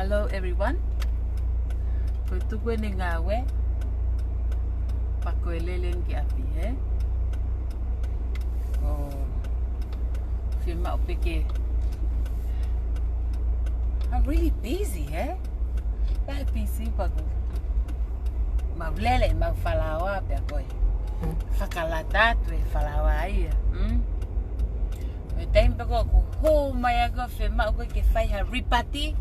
Hello everyone. Ko tuku ni ngaue pakoelele ngi api Oh fiema'u peke. I'm really busy Very busy paku. Mau lele mau falawa pe koi. Fakalata tu falawa ai. Tem peko ku ho mai go fiema'u ko ke fai ha ripati.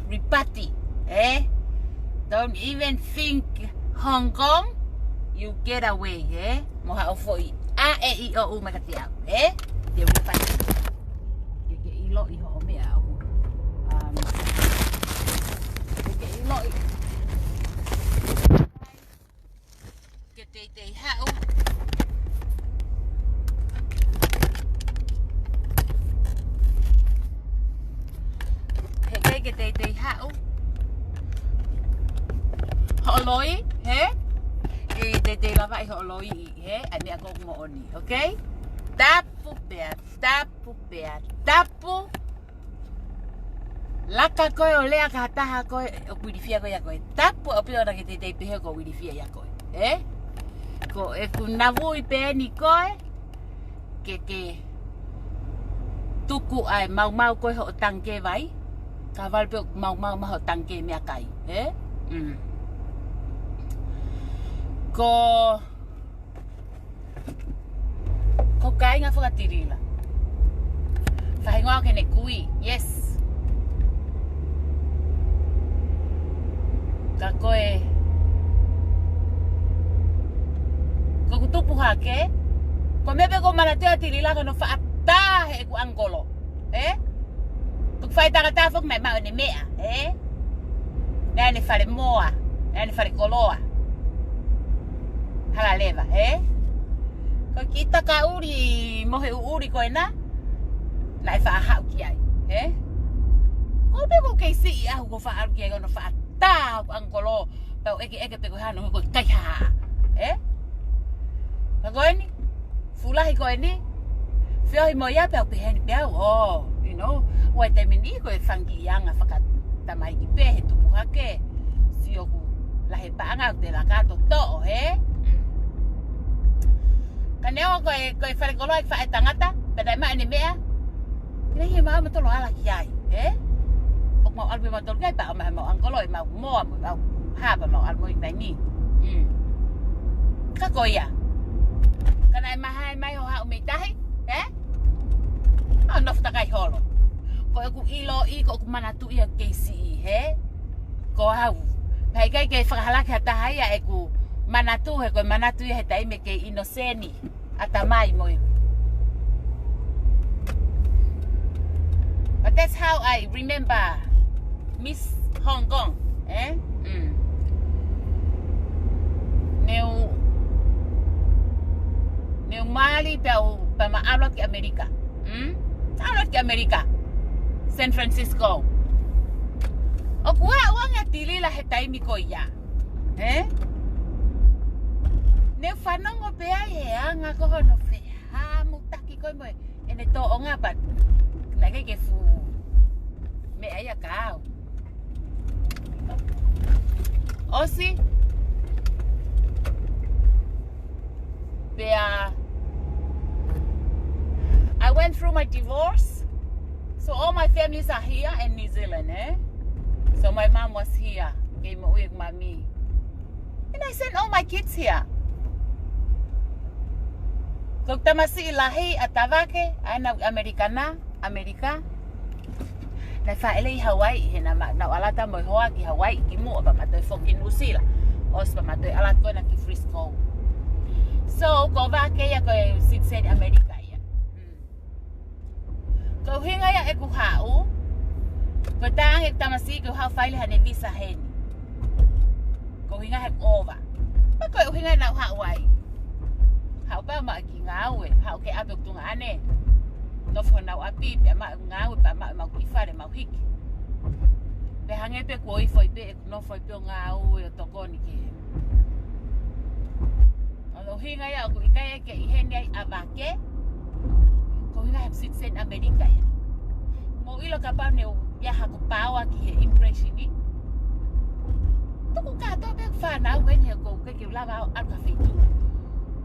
Don't even think Hong Kong, you get away, Moha ofoi a e I o makatia, Dia ripati. Ke ilo I ho mea aku. Ke ilo I. Ke te hau. Ke te hau. Ho'oloi, Ke te lava I ho'oloi Ani ako kumooni, okay? Tapu pea. Laka koe o lea ka hataha koe o kuirifia koe ya koe. Tapu o pio na ke te pehe ko kuirifia ya koe, Ko e kunavu I peeni koe ke tuku ai mau koe ho tangke vai. Ka valpeo mau ho tangke mea kai, Ko kai ngā whakatirila. Whahingoa kene kui, yes. Ka koe ko kutupu hake. Ko mepe ko manatea tirila kono whaatahe ku angolo, Tuk whai takatafok mai mau ne mea, Nea ne whare moa, nea ne whare koloa. Hala leva, Ko kita ka uri mohe uri koe na. Nai whaahau ki ai, Ko peko keisi I ahu ko whaahau ki ai kono whaatau angolo. Pau eke peko hanu ko kaiha, Pa koe ni, fulahi koe ni. Whiohi mo ia pau peheni pau, you know. Wai te mini koe whangi ianga whakatamai ki pehe tupu hake. Sioku lahe paanga o te lakato to'o, Ka neo koe whare koloa I whae tangata, pēdai maa ni mea. Kina hi maa matolo ala ki ai, Ok mau alwe matolo kai pa o mahe mau angkolo I mau moa mo, mau haba mau almo I ni. Ka koe ia. Kana I mahai mai ho hau meitahi, No nof takai holo. Ko e ku ilo I ko ku manatu ia keisi I, Ko hau. Pai kai ke whakahalaki hatahai a e ku manatu he koe manatu ia he taime ke inoseni atamai moi. But that's how I remember Miss Hong Kong, Neu mali pa maalot ki Amerika, Alot ki Amerika, San Francisco. O kua wanga Tilila he taimi ko ia, Neu whanongo pea anga ko hono whea mutaki koe moe ene tō o ngā pat nai ke fu meia ia kāu Osi pea I went through my divorce, so all my families are here in New Zealand, So my mom was here, kemou with mami, and I sent all my kids here. Kung tamasi ilahi at tavake, ay na Amerika. Na whaele I Hawaii, hena na alata mo hoa ki Hawaii, ki mua pa matoy foki Nusila. Os pa matoy alat ko na ki Frisco. So, ko vake ya ko sitsen Amerika ya. Ko hinga ya e ku hau. Ko tang e tamasi ko hau faile hane visa heni. Ko hinga hek over. Pa ko hinga na Hawaii. Hau pa ma ki ngaue, hau ke ape tunga ane. No fona api pe ma ngaue pa ma kifare ma hiki. Pe hange pe ko I foi pe no foi pe ngaue tokoni ki. Alo hinga ya ko ikai ke I heni ai avake. Ko hinga hep sitsen Amerika ya. Mo ilo ka pa ne ya ha ko pawa ki he impression ni. ko kato pe whanau wen he ko ke lava al cafe tu.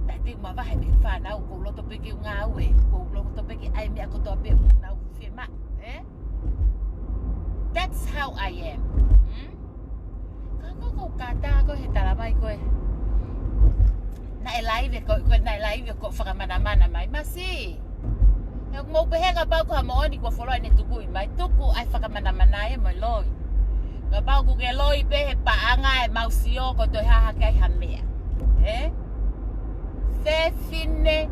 Tai te mavahe pe whanau ko loto pe ke ngoue, ko loto pe ke ai mea ko to pe nau fiema'u, eh? That's how I am. Ko kata ko he talamai ko e. Na live ko na live ko whakamana mai masi. He mo pehenga pau ko hamooni ko follow ne tuku mai tuku ai whakamana e mo loi. Ka pau ku ke loi pe he paanga e mausio ko to haha kai ha mea. Eh? Se fine.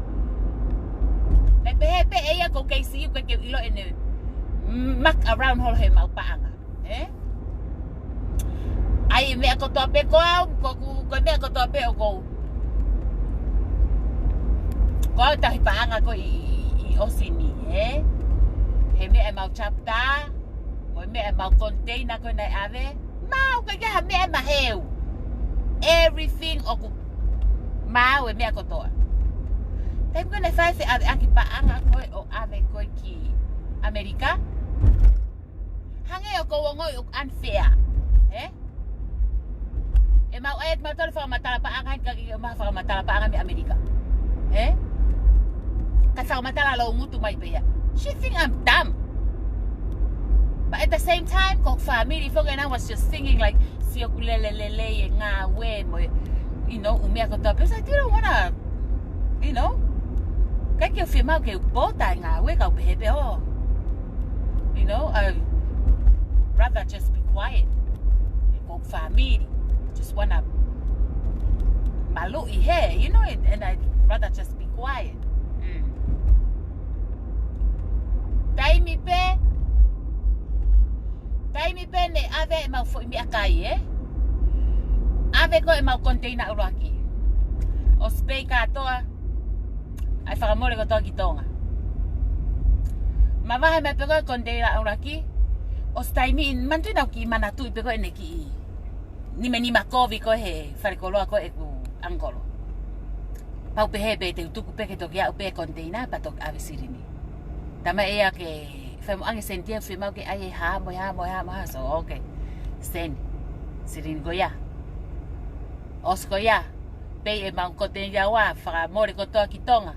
Me pehe pe eia ko ke si ko ke ilo ene mak around hol he mau paanga. Eh? Ai mea ko to pe ko mea ko to pe o ko. Ko tahi paanga ko I osini, eh? He mea mau chapta, mo mea mau container ko nai ave, mau ka ha mea maheu. Everything o ku mau e mea ko toa. Tem ko nai fai se ave aki paanga ko o ave ko ki Amerika. Hange o ko ngoi o unfair, eh? E mau ayat mau tole fakamatala paanga ka ki mau fakamatala paanga mi Amerika. Eh? Fakamatala lo ngutu mai pe ya. She think I'm dumb. But at the same time, kok family folk and I was just singing like lelei ngaue mo, you know, umia ko tapos I didn't wanna, you know, kaya kaya fiema'u kaya bota ngaue kau pehe oh. You know, I rather just be quiet. Kok family just wanna malu ihe, you know, and I rather just be quiet. Taimi pe ne ave mau fo mi kakai, eh? Ave ko mau container uruaki. O spei katoa ai whakamore ko toa ki Tonga. Mavahe me peko container uruaki. O staimi mantu nau ki manatu I peko ene ki nima kovi ko he wharekoloa ko e ku angolo. Pau pehe pe te utuku peke toki au pe container patok ave sirini. Tama ea ke femu ange sentia fiema'u ke ai ha mo so okay. Sen sirin go ya. Osko ya. Pe e mau container wa whakamore ko toa ki Tonga.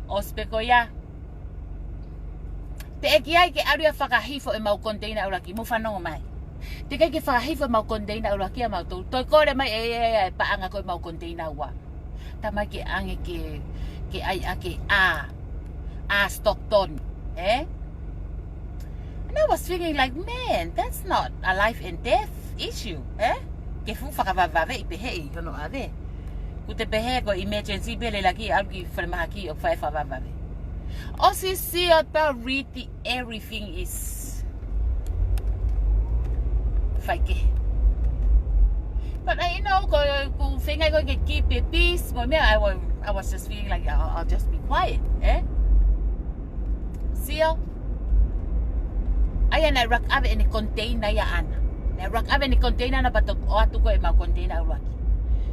Ospe ko ya. Te eki ai ke aria fakahifo e mau container uraki mo whanongo mai. Te kai ke fakahifo mau container uraki mau tau. Toi kore mai e paanga ko mau container wa. Tama ke ange ke ai ake Stockton, eh? And I was thinking like, man, that's not a life and death issue, eh? Ke fu whakavavave I pehe I hono ave. Kute pehe ko emergency bele lagi algi whalemahaki o whae whavavave. Osi see about really everything is Kaekehe. But you know, ko finga ko ke keep it peace. Mo me I was just feeling like I'll just be quiet, eh? Siya ayan na rock ave in container ya ana na rock ave in container na batok o atu ko e mau container uruaki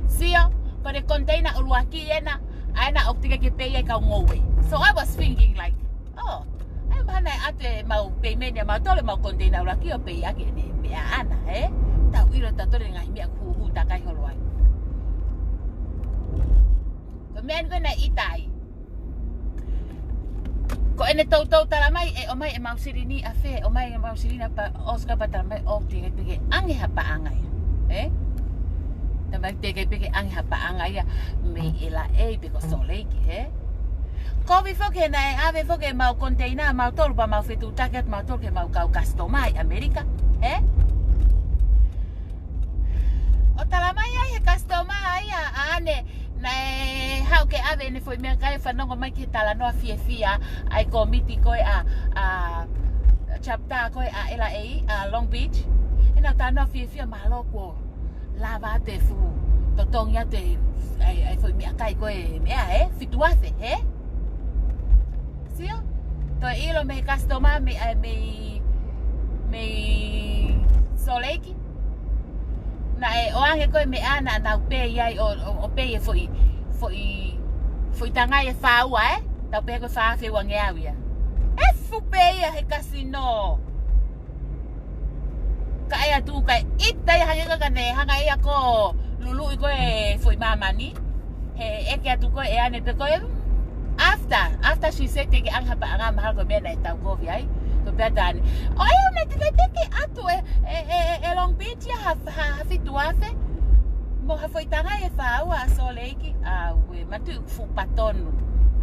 siya ko de container uruaki yana ana optika ke peia ka ngoue. So I was thinking like, oh, ay mahana ate mau payment ya mau tole mau container uruaki o peia ke ne mea ana, eh? Tau iro tatore ngai mea ku takai holwai ko men ko na itai ko ene tau talamai e o mai e mau sirini afe o mai e mau sirina pa oska pa talamai o te peke ange hapa angai, eh? Tamai te peke ange hapa angai me ela e peko soleiki, eh? Ko vi foke na e ave foke mau container mau tolu pa mau fetu taket mau tolu ke mau kau customai Amerika, eh? O talamai ai he customai ane na hau ke ave ne foi mea kai whanongo mai ki tala noa fia ai komiti koe a chapter koe a lelei a Long Beach ina ta noa fia maloko lava te fu totongi te ai foi mea kai koe mea fituafe sio to ilo me customer me soleiki na o ange koe me ana na pe ai o pe foi tanga e faua tau pe ko fa fe wangea fu pe he casino Kai atu kai ita ya hanga ka ne hanga ia ko lulu ko e foi mama ni. He eke atu ko e ane pe ko after she said take ang haba nga mahal ko be na itaw ko vi ai. To be dani. Ai na take atu e Long Beach ya ha fituafe. Mo ha foi tanga e fa wa so leiki we matu fu patonu.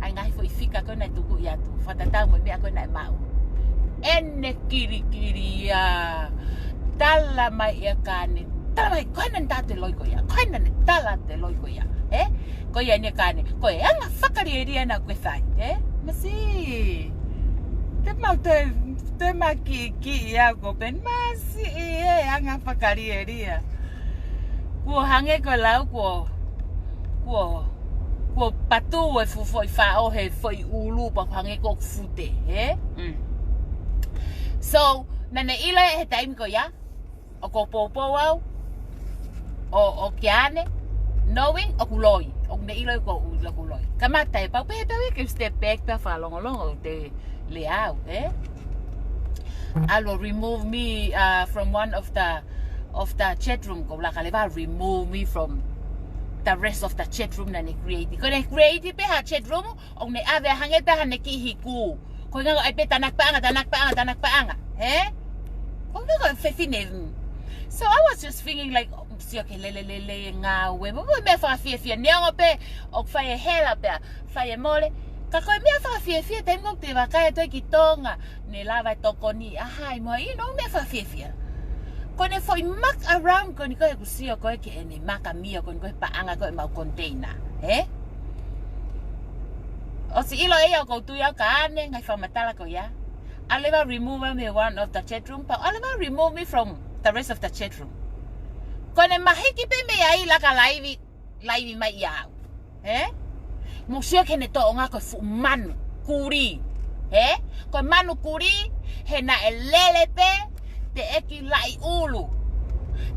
Ai ngai foi fika ko na tuku ia tu. Fatata mo be ko na mau. Ene kiri ya. Tala mai ia kane. Tala mai koina ntate loiko ia. Koina ne tala te loiko ia. Ko ia ne kane. Ko e anga whakariria na koe whai. Masi. Te makiki ia ko pen. Masi anga whakariria. Kua hange ko lau kua patu e fufoi whaohe foi ulu pa hange ko fute. So, nana ila he taimi ko ia. O ko popo au. O kiane. Knowing o kuloi. O ne ilo ko ula kuloi. Kamata e pau pe ke step back pa fa longo te leau, I will remove me from one of the chat room ko la kaleva remove me from the rest of the chat room na ne create. Ko ne create pe ha chat room o ne ave hange pe ha ne ki hiku. Ko nga ai pe tanak pa anga. Ko nga fefine. So I was just thinking like, si okay, lelei ngaue'aki. Mo me fa fie neo pe o fa hela pe fa mole. Ka ko me fa fie tengo te va kai to ki Tonga ne lava tokoni. Ai mo no me fa fie. Ko ne foi mak around ko ni ko si ko ke ne maka mia ko pa anga ko ma container, O si ilo e ko tu ya ka ne ngai fa matala ko ya. Aleva remove me one of the chat room, but Aleva remove me from the rest of the chat room. Kone mahiki pe meia la ka live mai iau. Musio ke ne toonga ko fu manu kuri. Ko manu kuri hena lelei pe te eki lai ulu.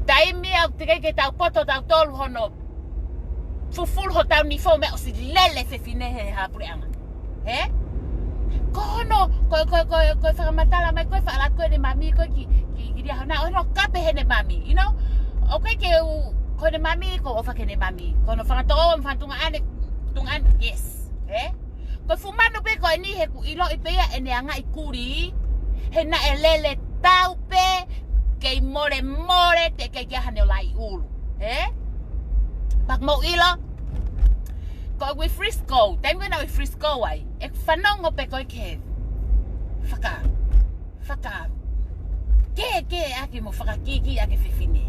Tai mea te ke tau poto tau tolu hono. Fuful ho tau ni fo me o si lele fefine he ha pureanga. Ko hono ko Fakamatala mai ko fa ko ne mami ko ki dia na ono kape he ne mami, you know? Okay ke ko ne mami ko ofa ke ne mami. Ko no fakatoa mfantunga ane tungan yes. Ko fumano pe ko ni heku ilo ipea ene anga ikuri. Hena lele tau pe ke more te ke hane lai ulu. Pak mo ilo ko we Frisco, time when we Frisco ai. Ek fanongo pe ko ke. Faka. Ke aki mo fakaikiiki aki fifili,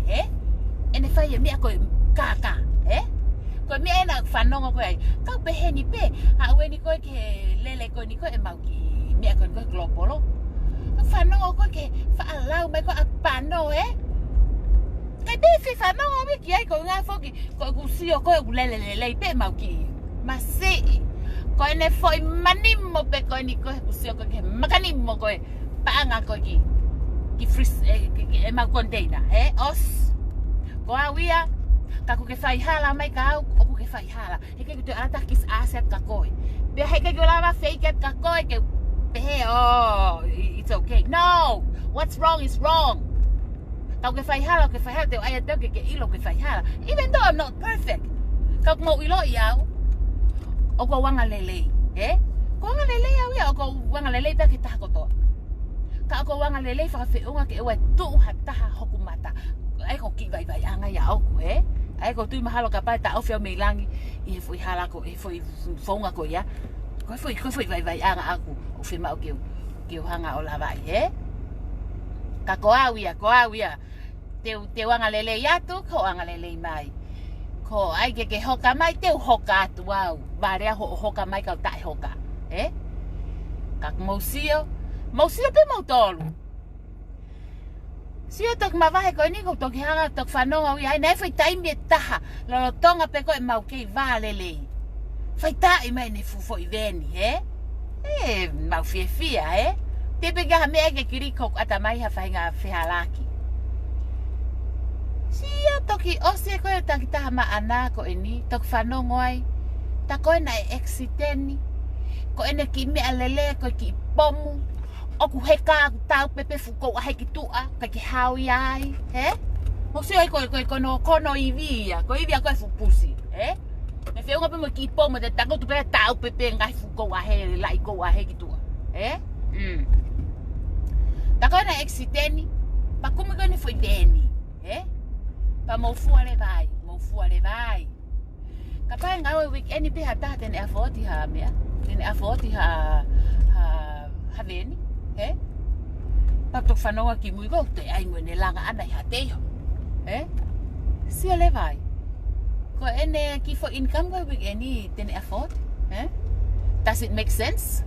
Ene fai me ko kakaa, Ko me ena fanongo ko ai. Ka pe heni pe, a weni ko ke lele ko ni ko e mau ki me ko globalo. Fanongo ko ke fa alau me ko apano, Kai pe fi fanongo me ki ai ko nga foki ko kusio ko lelei pe mau ki. Masi ko ene foi manimo pe ko ni ko kusio ko ke makanimo ko paanga ko ki fris e mau container, os ko awia ka ku ke fai hala mai ka o ku ke fai hala e ke tu ata kis aset ka koi be he ke lava fake ka koi ke be it's okay. No, what's wrong is wrong. Ka ku ke fai hala te ai te ke ilo ke fai hala, even though I'm not perfect. Ka mo ilo iau o ko wanga lelei, ko wanga lelei awia o ko wanga lelei pe ke ta ko to. Ka ko wanga lelei fa fe unga ke wa tu hata hoku mata. Ai ko ki vai anga ya o ai ko tu mahalo ka pa ta ofio me langi I foi hala ko e foi fonga ko ya. Ko foi vai anga aku o fe ma o ke hanga o la vai, Ka ko awia te wanga lelei ya tu ko wanga lelei mai. Ko ai ke hoka mai te hoka tu au. Varea hoka mai ka tai hoka, Ka Mousio pe mautolu. Sio tok mavahe ko ni ko tok hanga tok fanonga wi ai nei foi taimi taha. Lo Tonga pe ko e mau ke va lelei. Fai tai mai ne fu foi veni, mau fia, Te pe ga me ke kiri ko ata mai ha fainga fihalaki. Sio toki osie ko ta kita ma ana ko ini tok fanonga ai. Ta ko na exiteni. Ko ene ki me alele ko ki pomu. oku heka tau pepe fuko a heki tua ka ki hau iai he mo se ai ko kono ivia ko ivia ko fupusi he me fe unga pe mo ki po mo de tango tu pe tau pepe ngai fuko a he lai ko a heki tua he ta ko na exiteni pa como ko ni foi deni he pa mo fu ale vai kapai ngau weekend pe hata ten afford ha mea ten afford ha veni he pato whanonga ki mui ko te ai ngone langa ana i hateo he si ole vai ko ene ki for income ko weekend ni ten afford he does it make sense?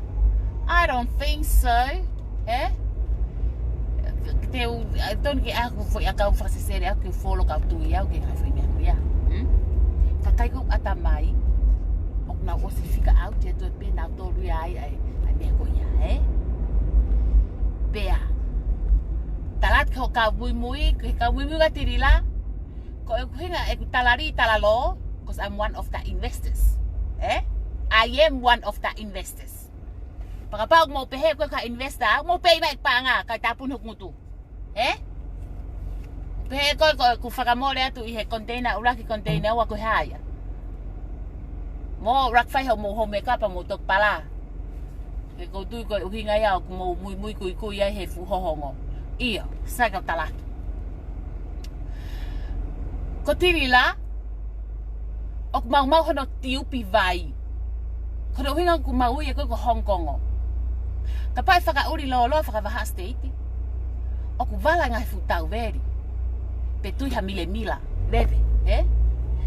I don't think so he te don't ki aku foi akau fasesere aku follow ka tu ia ke ka foi ia kakai ko atamai ok na o se fica out te to pe na to ri ai me ko ia he bea talat ko ka muimui ka Tilia ko uhinga e talari talalo because I'm one of the investors I am one of the investors pagapag mo pehe ko ka investor mo pay mai panga ka tapun huk mutu pehe ko fakamole atu i he container uraki container wa ko haya mo rak fai ho mo makeup mo tok pala ke ko tu ko uhinga ya ko mo muimui ku ya he fu hongo ia saga talat ko Tilia ok mau hono tiu pi vai ko uhinga ku mau ye ko Hong Kong kapai fakaoli lo fakavaha state ok vala ngai fu tau veri petui ha mila leve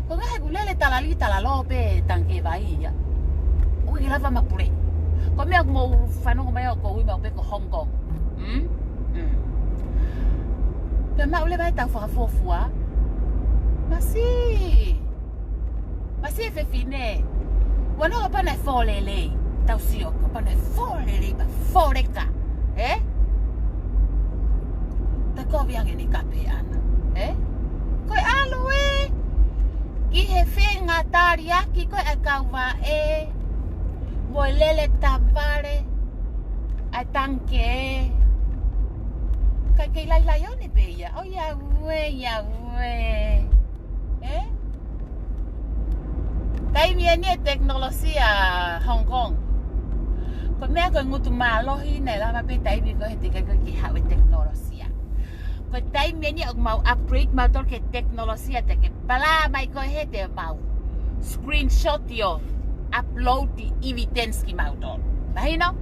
ko ngai ku lele talali talalo pe tanke vai ya o i lava mapure ko me mo fano mai ko wi pe ko Hong Kong pe ma ule vai ta fofua masi fe fine wana pa na fo lelei tau sio ko pa na fo lelei pa foreka ta ko via ni kape ana ko aloe ki he fenga taria ki ko akauva mo lele tavale a tanke kai lai oni beia o ya we tai mi ni teknologia Hong Kong ko me ko ngutu malo hi ne la pe tai mi ko he te ki ha teknologia ko tai mi ni mau upgrade mau tor ke teknologia te ke pala mai ko he te mau screenshot yo upload di evidence ki mau tor mai no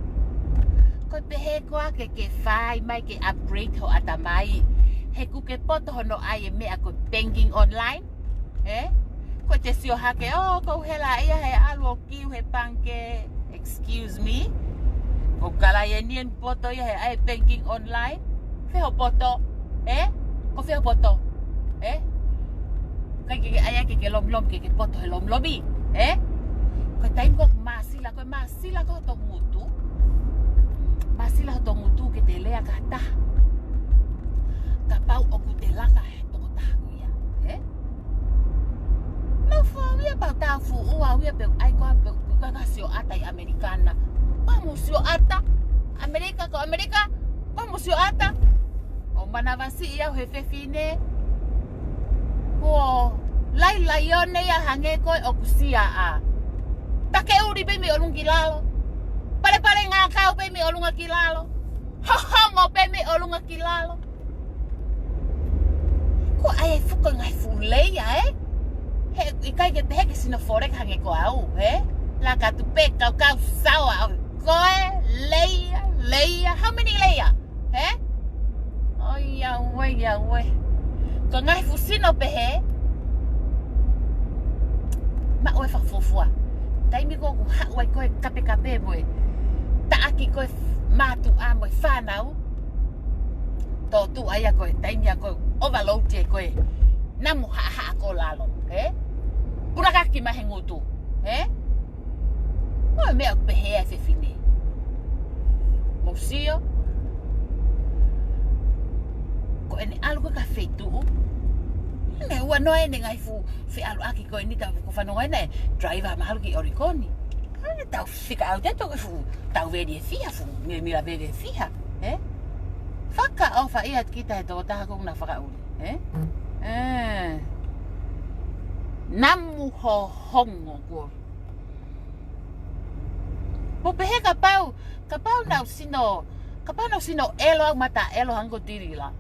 ko pe he ko ke fai mai ke upgrade ho atamai heku ke poto hono ai me ko banking online ko te sio hake ko hela ia he alu ki he panke excuse me ko kala ye nien poto ia he ai banking online fe ho poto ko fe ho poto kai ai ke lom ke poto he lom lobi ko time ko masila ko to mutu masila to mutu ke te lea kata kapau o ku te laka he to taku ia no fa wia pa ta fu o wia pe ai ko ka sio ata i americana vamos sio ata america vamos sio ata o mana vasi ia he fefine ko lai yone ya hange ko o kusia a take uri pe mi olung kilalo pare ngakau pe mi olung kilalo ho pe mi olung kilalo ko ai fuko ngai fu leia he kai ke te sino forek hange ko au la ka tu pe kau sawa ko leia how many leia oh ya we ko ngai fu sino pe ma o fa fofua tai mi ko ha wai ko kape boy ta aki ko matu a mo fanau to tu aya ko tai mi ko overload te ko na mo ha ko lalo pura ka ki ma hengutu o me o pe he fini mo sio ko ene algo ka fetu ne wa no ene ngai fu fi alu aki ko ni ta ko fa no ene driver mahal ki orikoni ta fica out to fu ta vedi fia fu mi la vedi fia Faka'ofa ia kita he toko taha kong na fakaoli. Namu ho hongo ko. Popehe kapau nau sino elo au mata elo hango Tilia.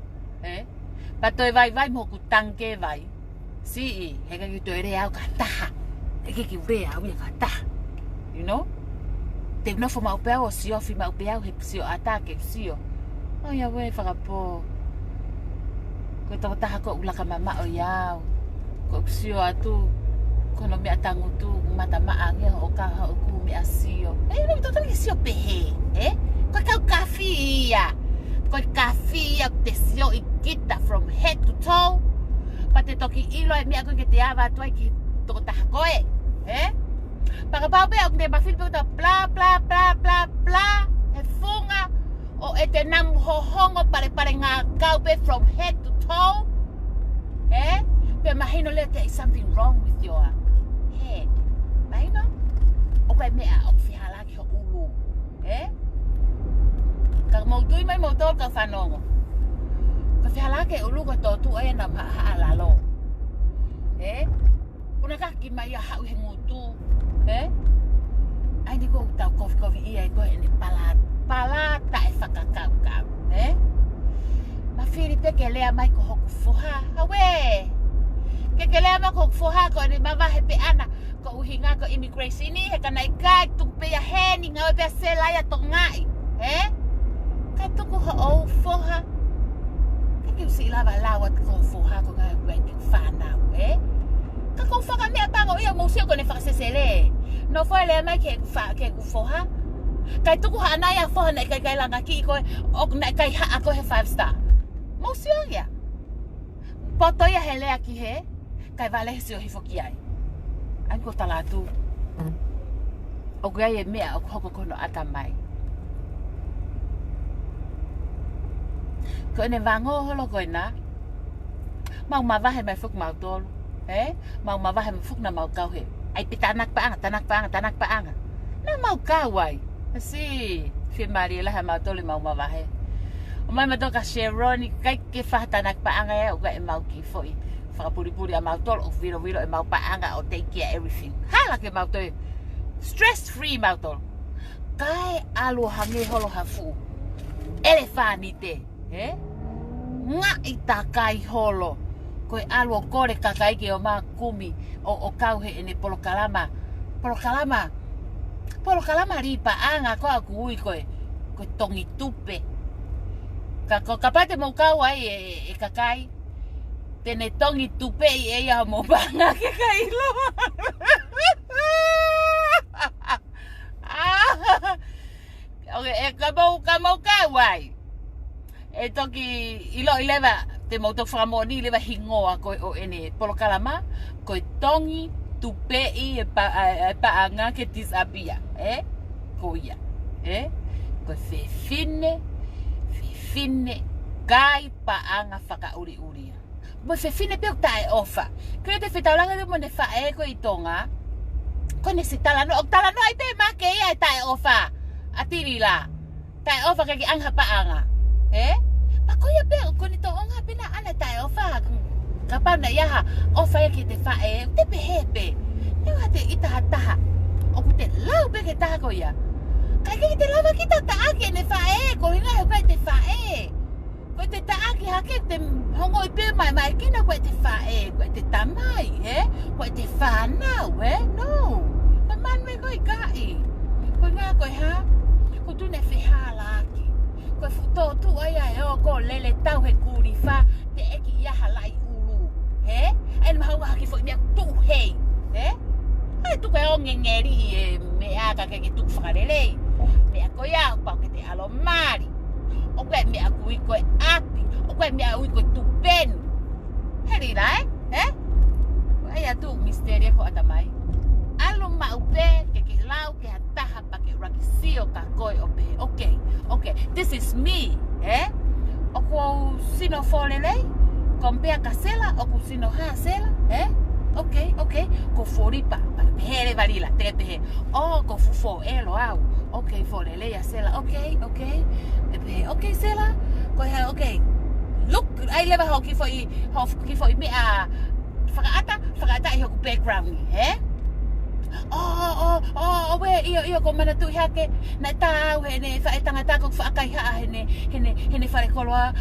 Patoi vai mo ku tanke vai. Si heka ki toire au ka taha. Heka ki ure au ia ka taha. You know? Te no fo mau peo si ofi mau peo he sio atake sio. Oh ya we whakapo. Ko toko taha ko ulaka mama o iau. Ko sio atu. Kono mea tangu tu mata maangia o kaha o ku mea sio. No totongi sio pehe. Ko kau kafia. Ko kafia te sio I kita from head to toe. Pa te toki ilo e mea koe ke te awa atu ai ki toko taha koe. Pakapau pe au te mawhiri pe uta bla bla bla bla bla. He funga. O e te namu hohongo pare ngā kaupe from head to toe. Pe mahino lea there is something wrong with your head. Mahino? O kai mea o whihalaki ho ulu. Ka mautui mai mautol ka whanongo. Ka whihalaki ulu ka tōtu e na haalalo. Una kaki mai a hau he ngutu. Ai ni ko tau kofi ia I koe ene palata e whakakau. Mawhiri pe ke lea mai ko hoku fuha. Hawe! Ke lea mai ko hoku fuha ko ene mavahe pe ana. Ko uhinga ko immigration ni. He kanai kai tuk pe ya heni ngaue pe Sela ya tongai. Kai tuku ho fuha. Kai ki usi lava lawat ko fuha ko kai waiting whanau. Ka kong whaka mea pango ia mausio ko ne whakasesele. No foi lea mai ke ku fuha. Kai tuku hana ya fuha na kai langa ki ko ok na kai ha ako he 5 star. Mausio ia. Poto ia he lea ki he. Kai vale sio hifoki ai. Ai ko talatu. O gai e mea o hoko kono ata mai. Ko ne vango holo ko na. Mau mavahe mai fuk mau tolu. Mau mavahe mai fuk na mau kau he. Ai pitanak paanga. Na mau kau ai. Si fiema'u la mau tolu mau mavahe. O mai matoka Sheroni kai ke whatanak paanga e o gai e mau ki foi. Whakapuripuri a mau tolu o viro e mau paanga o take care everything. Hala ke mau tolu. Stress free mau tolu. Kai alu hange holo hafu. Elefani te. Nga ita kai holo. Koe alu o kore kakai ke o mā kumi o kauhe ene polokalama. Polokalama ripa anga ko aku ui koe tongi tupe. Kapate mo kau ai e kakai. Tene tongi tupe e ia mo banga ke kailo. Okay, kamau kau ai. E toki ilo ileva te mautok whakamoni lewa hingoa koe o ene polokalama koe tongi tupei e paanga ke tisapia koia koe fifine kai paanga fakaoli uria mo fifine pe tae ofa kre te fitaulanga de mo ne fae ko I Tonga ko ne sitalano ai pe make ia tae ofa atirila tae ofa ke anga paanga pakoya pe ko ni Tonga pe na ana tae ofa kapau na ia ofa ia ke te fae te pehepe ne wa te ita o te lau pe ke taha ko ia kai ke te lava kita taake ne fae ko hinga he te fae ko te taake hake te hongo I pe mai kina ko te fae ko te tamai ko te whanau no man me ko I kai ko nga ko ha ko tu ne whihala ki ko futo tu ai o ko lele tau he kuri fa te eki ia halai ulu en mahu haki fo mea tu hei ai tu kai o ngengeri e mea ka ke tu whakarelei mea ko ia pau ke te alo mari o koe mea kui koe api o koe mea ui koe tu penu heri rai ai atu misteria ko atamai alo maupe ke lau ke hataha pa ke rakisio ka koe o pe okay this is me o ko sino lelei compare ka Sela o ko sino ha Sela okay ko foripa para pehere varila te pehe o ko fufo elo au Okay, for lelei a Sela. Okay. Okay, Sela. Ko he okay. Look, I lewa ho ki foi meia faka'ata I hoku background ni, he? We iyo ko mana tu hake na tau hene fa tangata ko fakaiha hene fare koloa.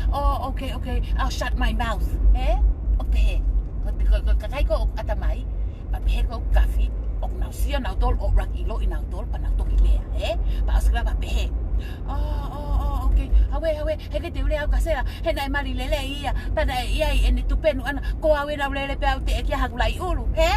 Okay. I'll shut my mouth. He? Okay. Ko kakai ko atamai. Pa pe ko kafi. Ok nau sia nau tol o raki lo inau tol pa nau toki lea. He? Pa asra pa pe. Okay. Hawe heke te ule au kasera hena mali lelei ia tana ia ene tupenu ana ko awe na lele pe au te e kia hakulai ulu. He?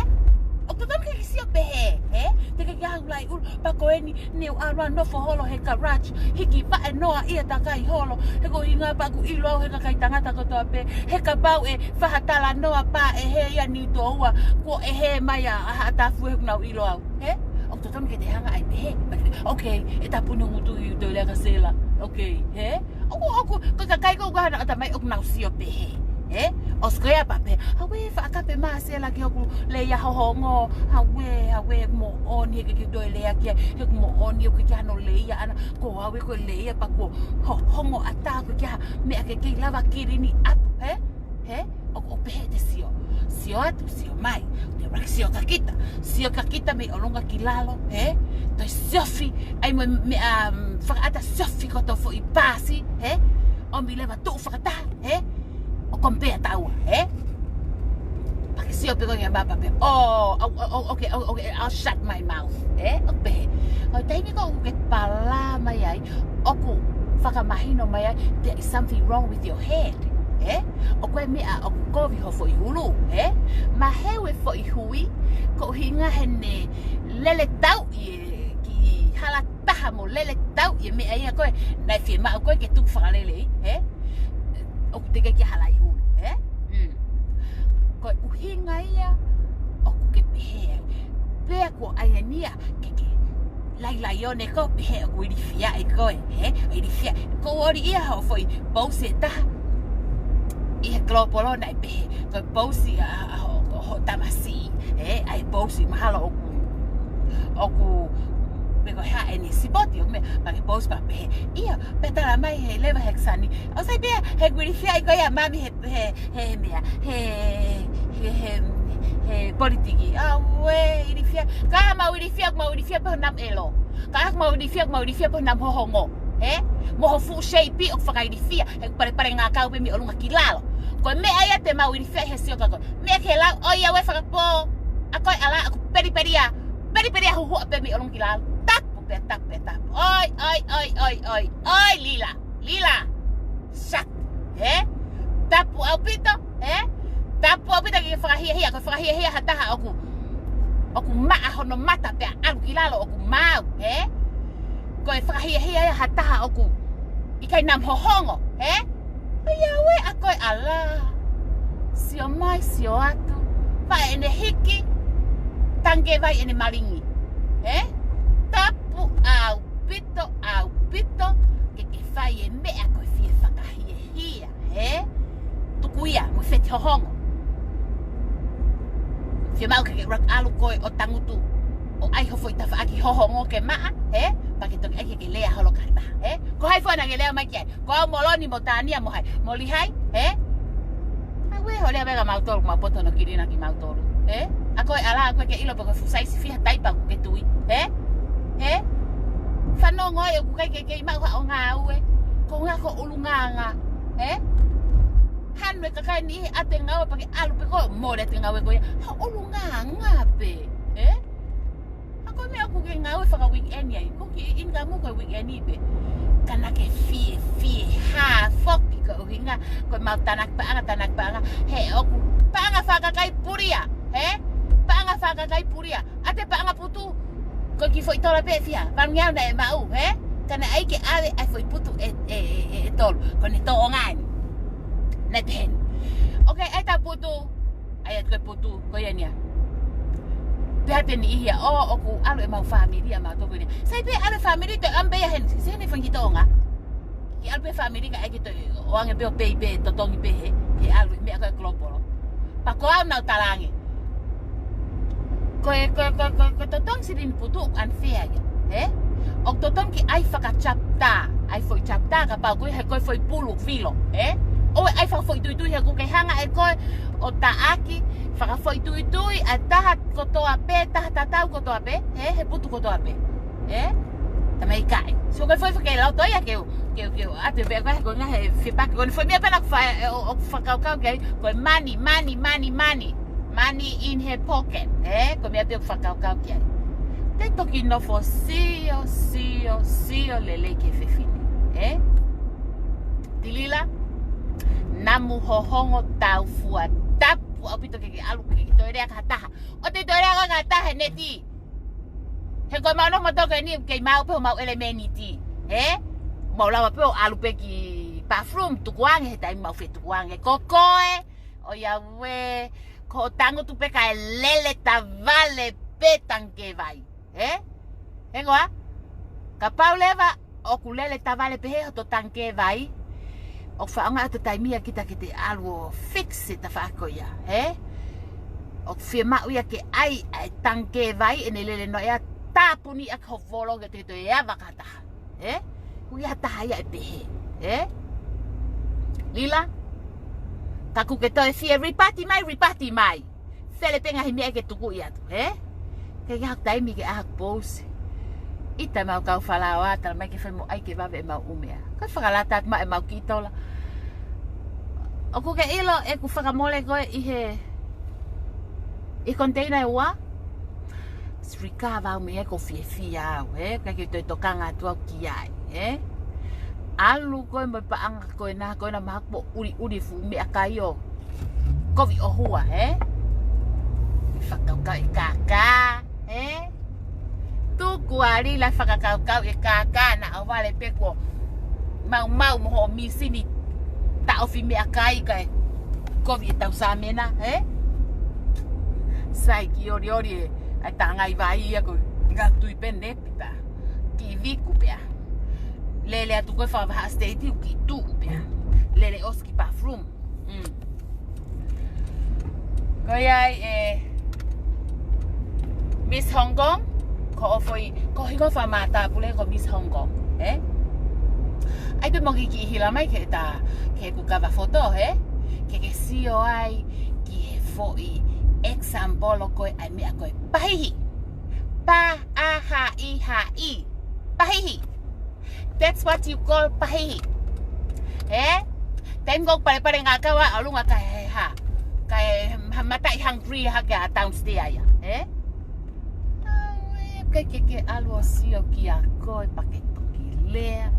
O totongi ki sio pehe, he? Te ke kia hulai ulu, pako eni neu arwa nofo holo he garage, hiki pa e noa ia takai holo, he ko hinga paku ilo au he kakai tangata kotoa pe, he ka bau e whahatala noa pa e he ia ni to ua, ko e he mai a hatafu he kunau ilo au, he? O totongi ke te hanga ai pehe, okay, e tapunu ngutu i to lea ka Sela, okay, he? Oku, kakai ko ukahana atamai ok nau sio pehe. O skoia pape, hawe whaakape maa Sela ki hoku leia hohongo, hawe mo oni he ki doi lea kia, he mo oni o ki hano leia ana, ko hawe ko leia pa ko hohongo ata ko kia mea ke lava kirini apu, he? O pehe te sio atu, sio mai, te rak sio kakita me olonga ki lalo, he? Toi siofi, ai mo mea whakaata siofi koto fo I pasi, he? O mi lewa tu whakata, he? O kompea taua, he? Pake sio peko ngia mapa pe. Okay, I'll shut my mouth, he? O pehe. O taimi ko ke pala mai ai, oku whakamahino mai ai, there is something wrong with your head, he? O koe mea, o kovi ho fo I hulu, he? Ma hewe fo I hui, ko hinga hene lele tau ki hala taha mo lele tau mea ia koe, nai fiema'u koe ke tuk whakalelei, he? O te ke halai ulu, he? Ko uhinga ia, o ke pehe. Pea ko aiania, ke lai one ko pehe o ku irifia e koe, he? Irifia. Ko ori ia hao foi, pausi e taha. I he klopolona e pehe. Ko pausi ho tamasi, he? Ai pausi mahalo oku Beko ha eni sipoti o me pake pos pa pe ia petala mai he leva hexani o sai be he gwirifia I koia mami he mea he politiki we irifia ka mau irifia pa nam elo ka mau irifia pa nam hohongo he mo ho fu shape o whakairifia he pare ngā kau pe mi olunga kilalo ko me aia te mau irifia he sio kako me ke la o ia we whakapo akoi ala aku periperia huhu pe mi olunga kilalo Tap. Oi, Lila. Shut. He? Tapu au pito, he? Tapu au pito ki whakahia hataha oku maa hono mata pe alu kilalo oku mau, he? Koe whakahia hataha oku ikai nam hohongo, he? Iawe a koe ala. Sio mai, sio atu. Vai ene hiki. Tange vai ene maringi, he? Tapu au pito ke whai e mea koe fie whakahia, he? Tukuia, mo wheti hohongo. Fiema'u ke rak alu koe o tangutu o ai hofo I tawhaaki hohongo ke maa, he? Pake toki ake ke lea holo kata, he? Ko hai whana ke lea mai ki ai, ko au moloni mo tānia mo hai, mo lihai, he? Awe ho lea mega mautoru, mau potono kirina ki mautoru, he? A koe ala koe ke ilo pako fusaisi fiha taipa ku ke tui, he? He? Whanongo e o kukai ke imau ha o ngaue. Ko ngā ko ulunganga. He? Hanu e kakai ni ate ngaue pake alu pe ko mole te ngaue koe. Ha ulunganga pe. He? Ako me aku ke ngaue whaka weekend ai. Ko ki inga mu koe weekend i pe. Kana ke fie ha foki ko uhinga. Koe mau tanak paanga. He oku paanga whakakai puria. He? Paanga whakakai puria. Ate paanga putu. Ko ki foi tola pe fia, vangiau na e mau, he? Kana ai ke ave ai foi putu e tol, ko ne to ngani. Na ten. Okay, ai ta putu. Ai at ko putu, ko yania. Pe te ni ia o ku alu e mau family ma to ko ni. Sai pe alu family to ambe ya hen, se ne fangi tonga. Ki alu pe family ka ai ke to o ange pe totongi pe he alu me ka klopolo. Pa ko au na talangi. Ko totongi sirin putu unfair ya. he o totongi ai fakachapta ai foi chapta ka pa ko he ko foi pulu filo he o ai fa foi tui he ko ke hanga e ko o taaki fa foi tui ataha kotoa pe taha kotoa pe he putu kotoa pe he tamai kai so ko foi ke la toia ke ate be ko nga he fipa ko foi me pena o fakakau ke ko money in her pocket ko me ate fakakau ke te toki no fo sio lelei ke fifili Tilila namu hohongo tau fua tapu apito ke alu ke torea ka taha o te torea ka taha neti he ko mau no moto ke ni ke mau pe mau elemeniti mau lawa pe alu pe ki bathroom tukuang he tai mau fe tukuang e kokoe o ya we ko tango tu pe ka lele tavale petan ke vai ngoa ka pau leva o kulele tavale pe he to tanke vai o whaanga atu taimia kita te alu fix it fa ko ya o fiema'u ya ke ai tanke vai ene lele no ya tapuni ak hovolo ke te ya vakata ku ya tahaya e pehe Lila taku ke toi fie ripati mai fele penga himi ke tuku ya tu ke hak taimi ke hak pose ita mau kau falawa tal mai ke femo ai ke vave mau umea ka fakalata ma e mau kitola oku ke ilo e ku fakamole ko i container e wa srikava me ko fia ka ke toi tokanga tu ki ai alu ko mo paanga ko na mahakpo uri fu me akayo ko vi ohua fakauka kakaa tu kuari la fakauka kakaa na ovale peko mau mo misini ta ofi me akai kai ko vi ta usamena sai ki ori atanga i vai ko ngatu i pende pita ki viku pea lele atu ko fa va state ki tu pea lele oski bathroom ko yai Miss Hong Kong ko hingo fa mata pule ko Miss Hong Kong ai pe mo ki hila mai ke ku kava foto ke sio ai ki he foi example ko ai me ko pahihi pahihi that's what you call pahihi tengo pare ngakawa alunga ka kai matai hungry haga downstairs ya ke algo sio ki ako paketoki lea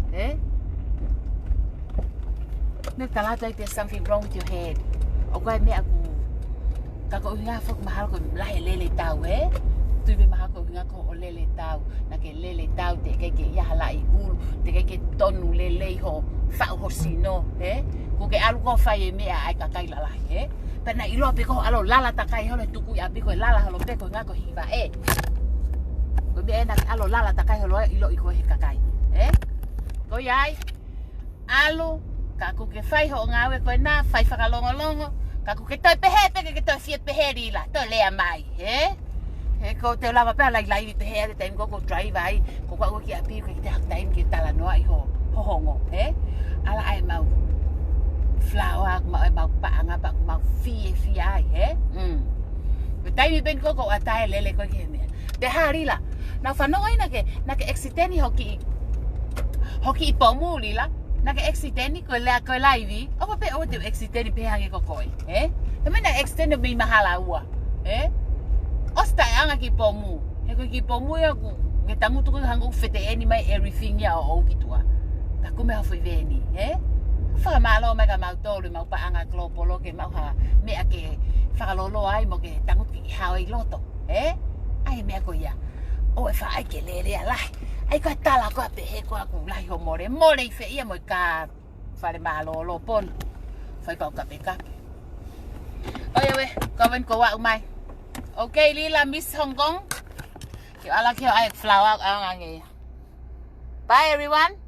no talata there's something wrong with your head o kai me aku kako hinga fok mahal ko lahe lele tau tu be mahal ko hinga ko lele tau na ke lele tau te ke ya hala I ulu te ke tonu lelei ho fa ho sino ko ke algo fa ye me ai kakai la lahe pena ilo pe ko alo lala takai ho le tuku ya pe ko lala ho pe ko ngako hiva ko be na alo lala takai ho ilo iko he kakai ko yai alu kaku ke fai ho ngawe ko na fai fakalongo kaku ke toi pehe ke toi fiet pehe ri la to lea mai ko te lava pe lai pehe te tengo ko drive ai ko ko ki api ko te hak time ki tala no ai ho hongo ala ai mau flower mau paanga pa mau fi ai tai ben ko atai lele ko ke me te harila na fa no ai na ke exiteni hoki pomu lila na ke exiteni ko live o pe o te exiteni pe hange ko koi te me na extend me mahala ua osta anga ki pomu ko ki pomu ya ku ke tangu tu hango fete any mai everything ya o kitua ta ko me ha foi veni fa malo me ka mau tolu mau pa anga klopolo ke mau ha me ake fa lolo ai mo ke tangu ki hawai loto ai me ko ya o fa ai ke lele ala ai ko tala ko pe he ko ku lai ho more fe ia mo ka fa le malo lo pon fa ka pe ka oye we ko ven ko wa mai okay Lila Miss Hong Kong ki ala ki ai flower ang bye everyone.